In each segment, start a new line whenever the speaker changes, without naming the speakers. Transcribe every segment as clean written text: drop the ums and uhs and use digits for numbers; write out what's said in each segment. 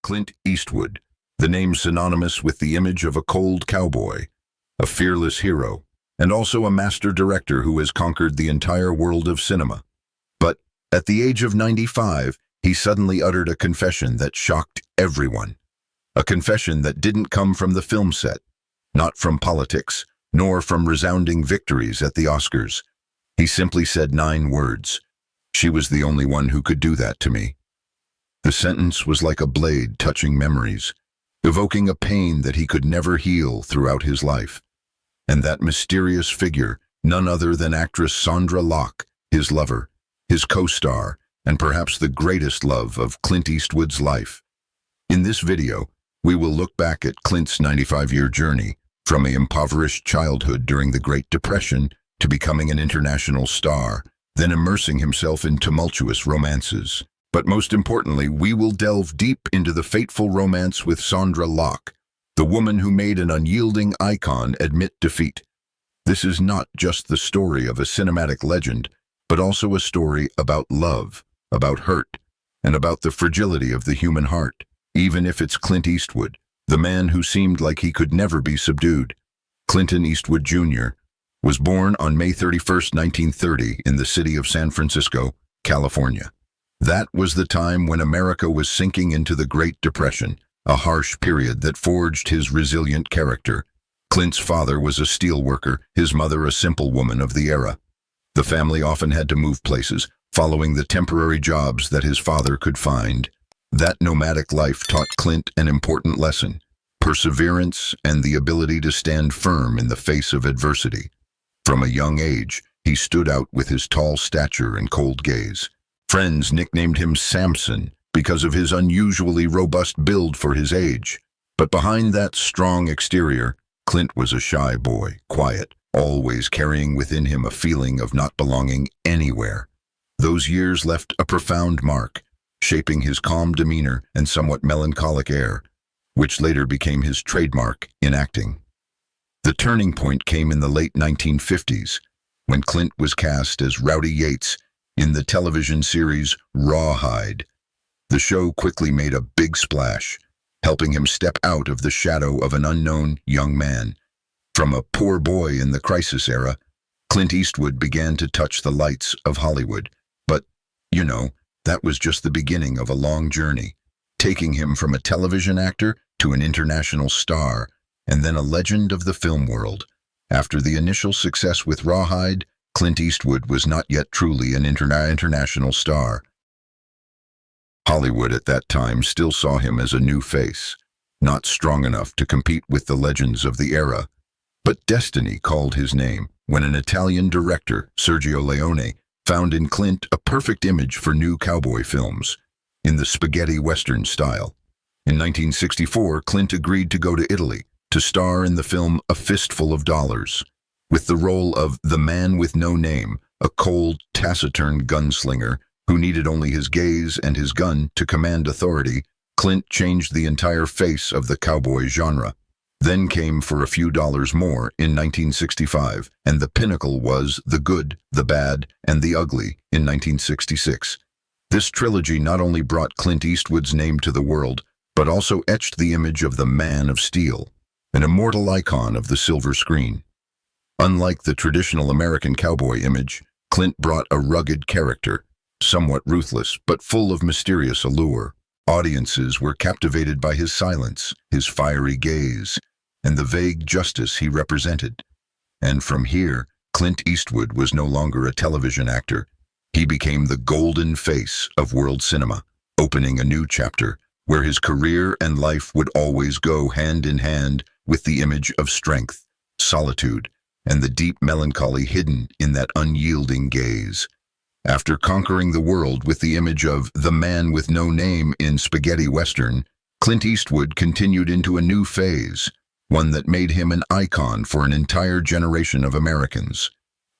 Clint Eastwood, the name synonymous with the image of a cold cowboy, a fearless hero, and also a master director who has conquered the entire world of cinema. But at the age of 95, he suddenly uttered a confession that shocked everyone. A confession that didn't come from the film set, not from politics, nor from resounding victories at the Oscars. He simply said 9 words. "She was the only one who could do that to me." The sentence was like a blade touching memories, evoking a pain that he could never heal throughout his life. And that mysterious figure, none other than actress Sondra Locke, his lover, his co-star, and perhaps the greatest love of Clint Eastwood's life. In this video, we will look back at Clint's 95-year journey, from an impoverished childhood during the Great Depression to becoming an international star, then immersing himself in tumultuous romances. But most importantly, we will delve deep into the fateful romance with Sondra Locke, the woman who made an unyielding icon admit defeat. This is not just the story of a cinematic legend, but also a story about love, about hurt, and about the fragility of the human heart, even if it's Clint Eastwood, the man who seemed like he could never be subdued. Clint Eastwood Jr. was born on May 31, 1930, in the city of San Francisco, California. That was the time when America was sinking into the Great Depression, a harsh period that forged his resilient character. Clint's father was a steelworker, his mother a simple woman of the era. The family often had to move places, following the temporary jobs that his father could find. That nomadic life taught Clint an important lesson: perseverance and the ability to stand firm in the face of adversity. From a young age, he stood out with his tall stature and cold gaze. Friends nicknamed him Samson because of his unusually robust build for his age. But behind that strong exterior, Clint was a shy boy, quiet, always carrying within him a feeling of not belonging anywhere. Those years left a profound mark, shaping his calm demeanor and somewhat melancholic air, which later became his trademark in acting. The turning point came in the late 1950s, when Clint was cast as Rowdy Yates in the television series Rawhide. The show quickly made a big splash, helping him step out of the shadow of an unknown young man. From a poor boy in the crisis era, Clint Eastwood began to touch the lights of Hollywood. But, that was just the beginning of a long journey, taking him from a television actor to an international star, and then a legend of the film world. After the initial success with Rawhide, Clint Eastwood was not yet truly an international star. Hollywood at that time still saw him as a new face, not strong enough to compete with the legends of the era. But destiny called his name when an Italian director, Sergio Leone, found in Clint a perfect image for new cowboy films, in the spaghetti western style. In 1964, Clint agreed to go to Italy to star in the film A Fistful of Dollars. With the role of the man with no name, a cold, taciturn gunslinger who needed only his gaze and his gun to command authority, Clint changed the entire face of the cowboy genre. Then came For a Few Dollars More in 1965, and the pinnacle was The Good, the Bad, and the Ugly in 1966. This trilogy not only brought Clint Eastwood's name to the world, but also etched the image of the Man of Steel, an immortal icon of the silver screen. Unlike the traditional American cowboy image, Clint brought a rugged character, somewhat ruthless but full of mysterious allure. Audiences were captivated by his silence, his fiery gaze, and the vague justice he represented. And from here, Clint Eastwood was no longer a television actor. He became the golden face of world cinema, opening a new chapter where his career and life would always go hand in hand with the image of strength, solitude, and the deep melancholy hidden in that unyielding gaze. After conquering the world with the image of the man with no name in spaghetti western, Clint Eastwood continued into a new phase, one that made him an icon for an entire generation of Americans.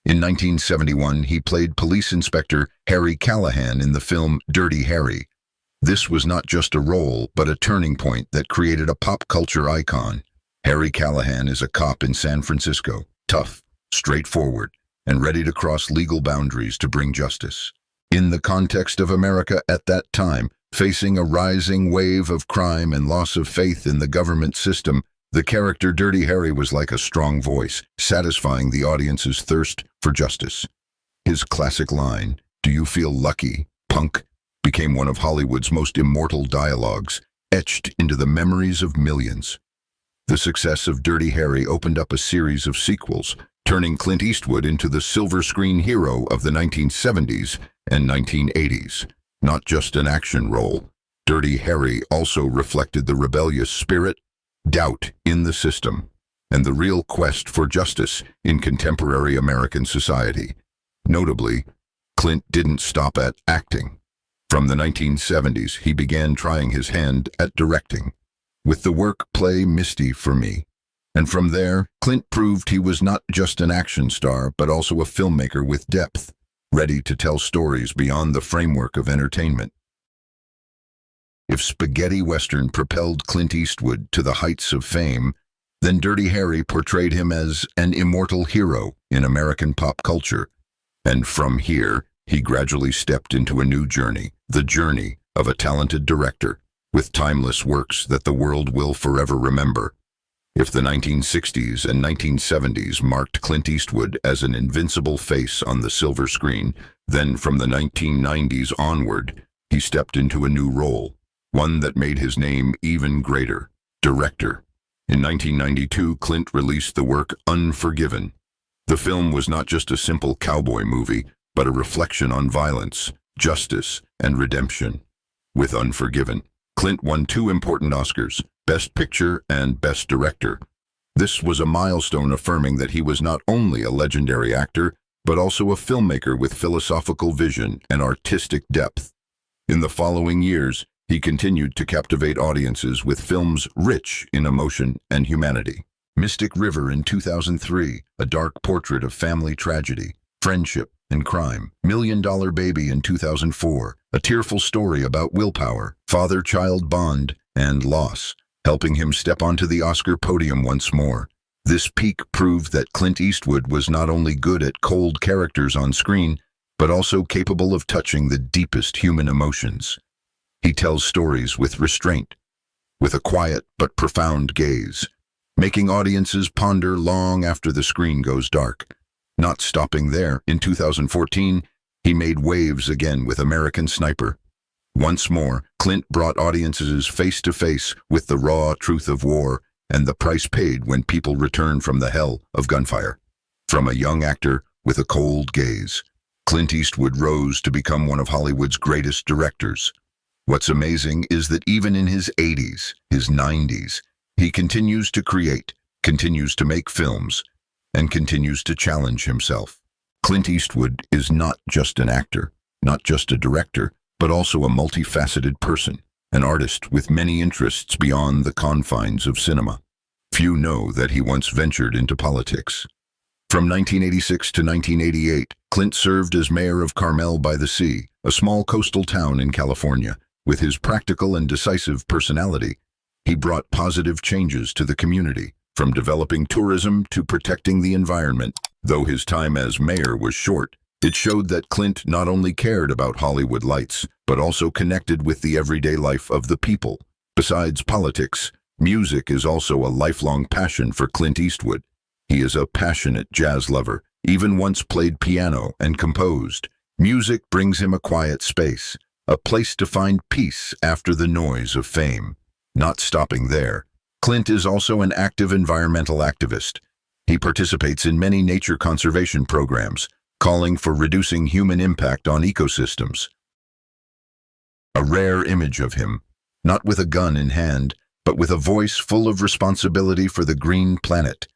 In 1971, he played Police Inspector Harry Callahan in the film Dirty Harry. This was not just a role, but a turning point that created a pop culture icon. Harry Callahan is a cop in San Francisco, tough, straightforward, and ready to cross legal boundaries to bring justice. In the context of America at that time, Facing a rising wave of crime and loss of faith in the government system, the character Dirty Harry was like a strong voice, satisfying the audience's thirst for justice. His classic line, "Do you feel lucky, punk?" became one of Hollywood's most immortal dialogues, etched into the memories of millions. The success of Dirty Harry opened up a series of sequels, turning Clint Eastwood into the silver screen hero of the 1970s and 1980s. Not just an action role, Dirty Harry also reflected the rebellious spirit, doubt in the system, and the real quest for justice in contemporary American society. Notably, Clint didn't stop at acting. From the 1970s, he began trying his hand at directing, with the work Play Misty for Me. And from there, Clint proved he was not just an action star, but also a filmmaker with depth, ready to tell stories beyond the framework of entertainment. If spaghetti western propelled Clint Eastwood to the heights of fame, then Dirty Harry portrayed him as an immortal hero in American pop culture. And from here, he gradually stepped into a new journey, the journey of a talented director, with timeless works that the world will forever remember. If the 1960s and 1970s marked Clint Eastwood as an invincible face on the silver screen, then from the 1990s onward, he stepped into a new role, one that made his name even greater: director. In 1992, Clint released the work Unforgiven. The film was not just a simple cowboy movie, but a reflection on violence, justice, and redemption. With Unforgiven, Clint won 2 important Oscars, Best Picture and Best Director. This was a milestone affirming that he was not only a legendary actor, but also a filmmaker with philosophical vision and artistic depth. In the following years, he continued to captivate audiences with films rich in emotion and humanity. Mystic River in 2003, a dark portrait of family tragedy, friendship, and crime. $1 Million Baby in 2004, a tearful story about willpower, father-child bond, and loss, helping him step onto the Oscar podium once more. This peak proved that Clint Eastwood was not only good at cold characters on screen, but also capable of touching the deepest human emotions. He tells stories with restraint, with a quiet but profound gaze, making audiences ponder long after the screen goes dark. Not stopping there, in 2014, he made waves again with American Sniper. Once more, Clint brought audiences face to face with the raw truth of war and the price paid when people return from the hell of gunfire. From a young actor with a cold gaze, Clint Eastwood rose to become one of Hollywood's greatest directors. What's amazing is that even in his 80s, his 90s, he continues to create, continues to make films, and continues to challenge himself. Clint Eastwood is not just an actor, not just a director, but also a multifaceted person, an artist with many interests beyond the confines of cinema. Few know that he once ventured into politics. From 1986 to 1988, Clint served as mayor of Carmel by the Sea, a small coastal town in California. With his practical and decisive personality, he brought positive changes to the community, from developing tourism to protecting the environment. Though his time as mayor was short, it showed that Clint not only cared about Hollywood lights, but also connected with the everyday life of the people. Besides politics, music is also a lifelong passion for Clint Eastwood. He is a passionate jazz lover, even once played piano and composed. Music brings him a quiet space, a place to find peace after the noise of fame. Not stopping there, Clint is also an active environmental activist. He participates in many nature conservation programs, calling for reducing human impact on ecosystems. A rare image of him, not with a gun in hand, but with a voice full of responsibility for the green planet.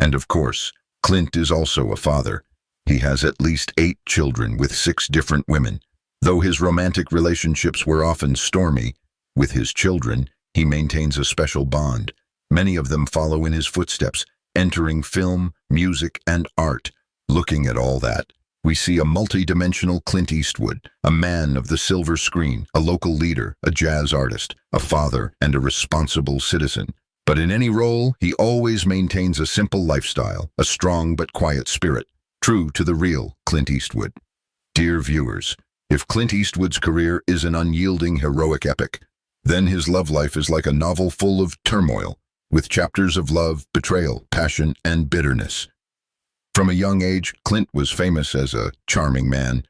And of course, Clint is also a father. He has at least 8 children with 6 different women. Though his romantic relationships were often stormy, with his children, he maintains a special bond. Many of them follow in his footsteps, entering film, music, and art. Looking at all that, we see a multi-dimensional Clint Eastwood, a man of the silver screen, a local leader, a jazz artist, a father, and a responsible citizen. But in any role, he always maintains a simple lifestyle, a strong but quiet spirit, true to the real Clint Eastwood. Dear viewers, If Clint Eastwood's career is an unyielding heroic epic, then his love life is like a novel full of turmoil, with chapters of love, betrayal, passion, and bitterness. From a young age, Clint was famous as a charming man.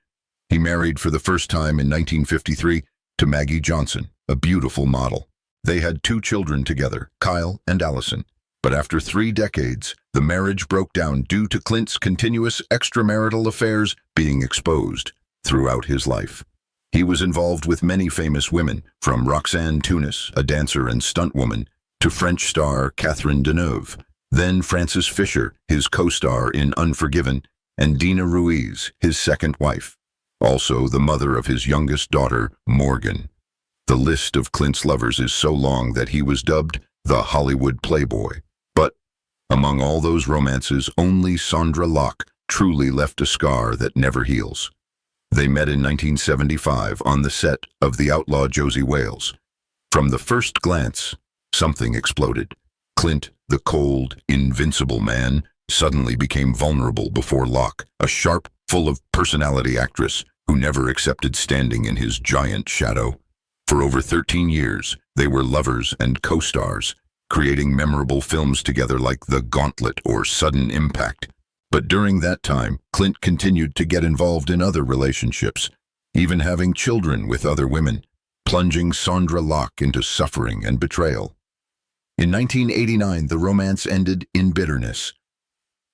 He married for the first time in 1953 to Maggie Johnson, a beautiful model. They had 2 children together, Kyle and Allison. But after 3 decades, the marriage broke down due to Clint's continuous extramarital affairs being exposed throughout his life. He was involved with many famous women, from Roxanne Tunis, a dancer and stuntwoman, to French star Catherine Deneuve, then Frances Fisher, his co-star in Unforgiven, and Dina Ruiz, his second wife, also the mother of his youngest daughter, Morgan. The list of Clint's lovers is so long that he was dubbed the Hollywood Playboy. But among all those romances, only Sondra Locke truly left a scar that never heals. They met in 1975 on the set of The Outlaw Josie Wales. From the first glance, something exploded. Clint, the cold, invincible man, suddenly became vulnerable before Locke, a sharp, full of personality actress who never accepted standing in his giant shadow. For over 13 years, they were lovers and co-stars, creating memorable films together like The Gauntlet or Sudden Impact. But during that time, Clint continued to get involved in other relationships, even having children with other women, plunging Sondra Locke into suffering and betrayal. In 1989, the romance ended in bitterness.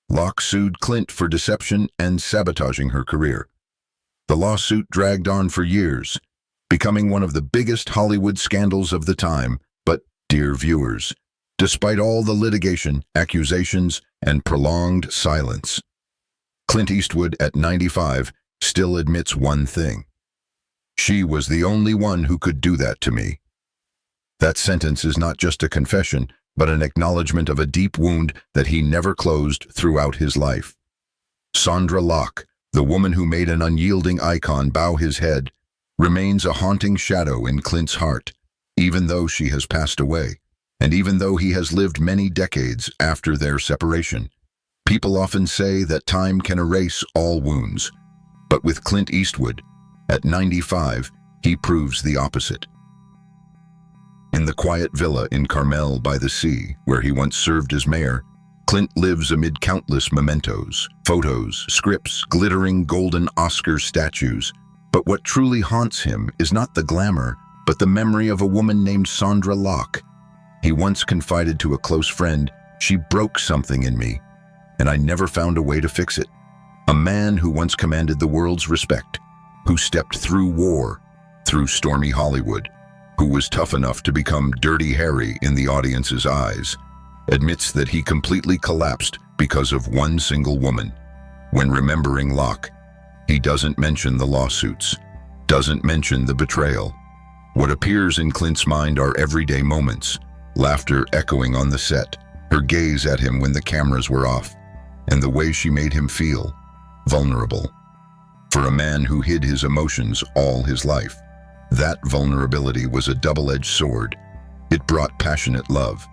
Locke sued Clint for deception and sabotaging her career. The lawsuit dragged on for years, becoming one of the biggest Hollywood scandals of the time. But, dear viewers, despite all the litigation, accusations, and prolonged silence, Clint Eastwood, at 95, still admits one thing. She was the only one who could do that to me. That sentence is not just a confession, but an acknowledgement of a deep wound that he never closed throughout his life. Sondra Locke, the woman who made an unyielding icon bow his head, remains a haunting shadow in Clint's heart, even though she has passed away, and even though he has lived many decades after their separation. People often say that time can erase all wounds, but with Clint Eastwood, at 95, he proves the opposite. In the quiet villa in Carmel by the sea, where he once served as mayor, Clint lives amid countless mementos, photos, scripts, glittering golden Oscar statues. But what truly haunts him is not the glamour, but the memory of a woman named Sondra Locke. He once confided to a close friend, "She broke something in me, and I never found a way to fix it." A man who once commanded the world's respect, who stepped through war, through stormy Hollywood, who was tough enough to become Dirty Harry in the audience's eyes, admits that he completely collapsed because of one single woman. When remembering Locke, he doesn't mention the lawsuits, doesn't mention the betrayal. What appears in Clint's mind are everyday moments, laughter echoing on the set, her gaze at him when the cameras were off, and the way she made him feel vulnerable. For a man who hid his emotions all his life, that vulnerability was a double-edged sword. It brought passionate love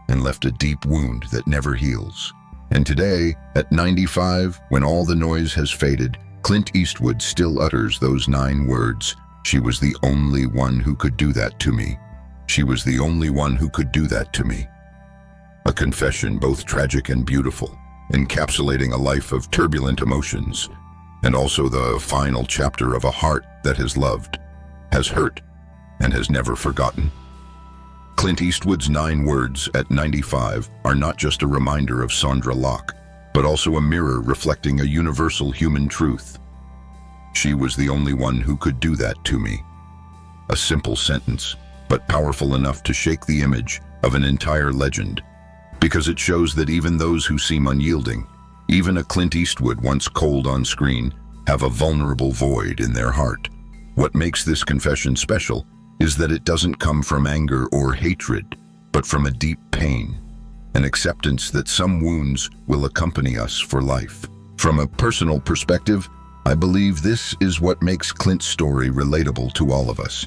and left a deep wound that never heals. And today, at 95, when all the noise has faded, Clint Eastwood still utters those 9 words. "She was the only one who could do that to me. She was the only one who could do that to me." A confession both tragic and beautiful, encapsulating a life of turbulent emotions, and also the final chapter of a heart that has loved, has hurt, and has never forgotten. Clint Eastwood's 9 words at 95 are not just a reminder of Sondra Locke, but also a mirror reflecting a universal human truth. She was the only one who could do that to me. A simple sentence, but powerful enough to shake the image of an entire legend, because it shows that even those who seem unyielding, even a Clint Eastwood once cold on screen, have a vulnerable void in their heart. What makes this confession special is that it doesn't come from anger or hatred, but from a deep pain, an acceptance that some wounds will accompany us for life. From a personal perspective, I believe this is what makes Clint's story relatable to all of us.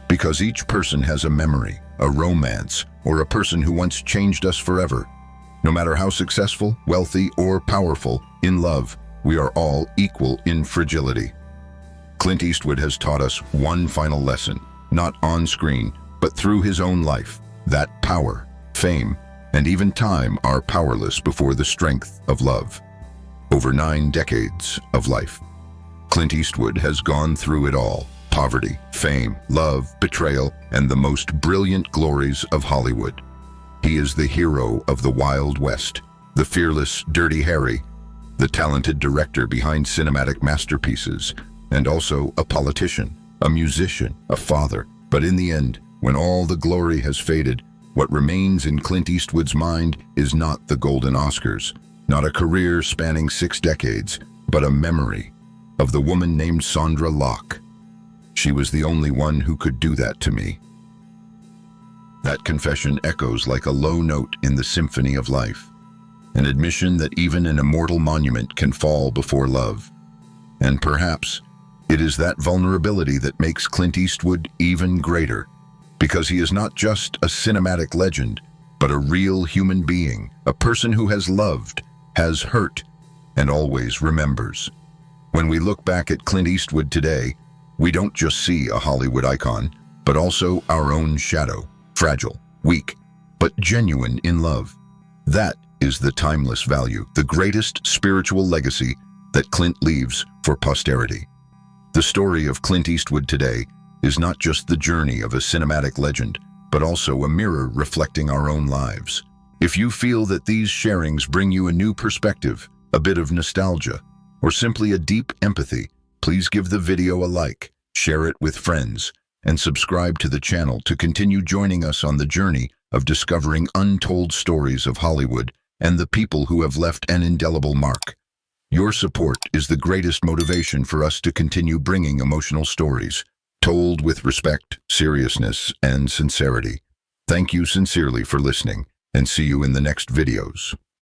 Because each person has a memory, a romance, or a person who once changed us forever. No matter how successful, wealthy, or powerful, in love, we are all equal in fragility. Clint Eastwood has taught us one final lesson, not on screen, but through his own life, that power, fame, and even time are powerless before the strength of love. Over 9 decades of life, Clint Eastwood has gone through it all: poverty, fame, love, betrayal, and the most brilliant glories of Hollywood. He is the hero of the Wild West, the fearless Dirty Harry, the talented director behind cinematic masterpieces, and also a politician, a musician, a father. But in the end, when all the glory has faded, what remains in Clint Eastwood's mind is not the golden Oscars, not a career spanning 6 decades, but a memory of the woman named Sondra Locke. She was the only one who could do that to me. That confession echoes like a low note in the symphony of life, an admission that even an immortal monument can fall before love. And perhaps it is that vulnerability that makes Clint Eastwood even greater, because he is not just a cinematic legend, but a real human being, a person who has loved, has hurt, and always remembers. When we look back at Clint Eastwood today, we don't just see a Hollywood icon, but also our own shadow, fragile, weak, but genuine in love. That is the timeless value, the greatest spiritual legacy that Clint leaves for posterity. The story of Clint Eastwood today is not just the journey of a cinematic legend, but also a mirror reflecting our own lives. If you feel that these sharings bring you a new perspective, a bit of nostalgia, or simply a deep empathy, please give the video a like, share it with friends, and subscribe to the channel to continue joining us on the journey of discovering untold stories of Hollywood and the people who have left an indelible mark. Your support is the greatest motivation for us to continue bringing emotional stories, told with respect, seriousness, and sincerity. Thank you sincerely for listening, and see you in the next videos.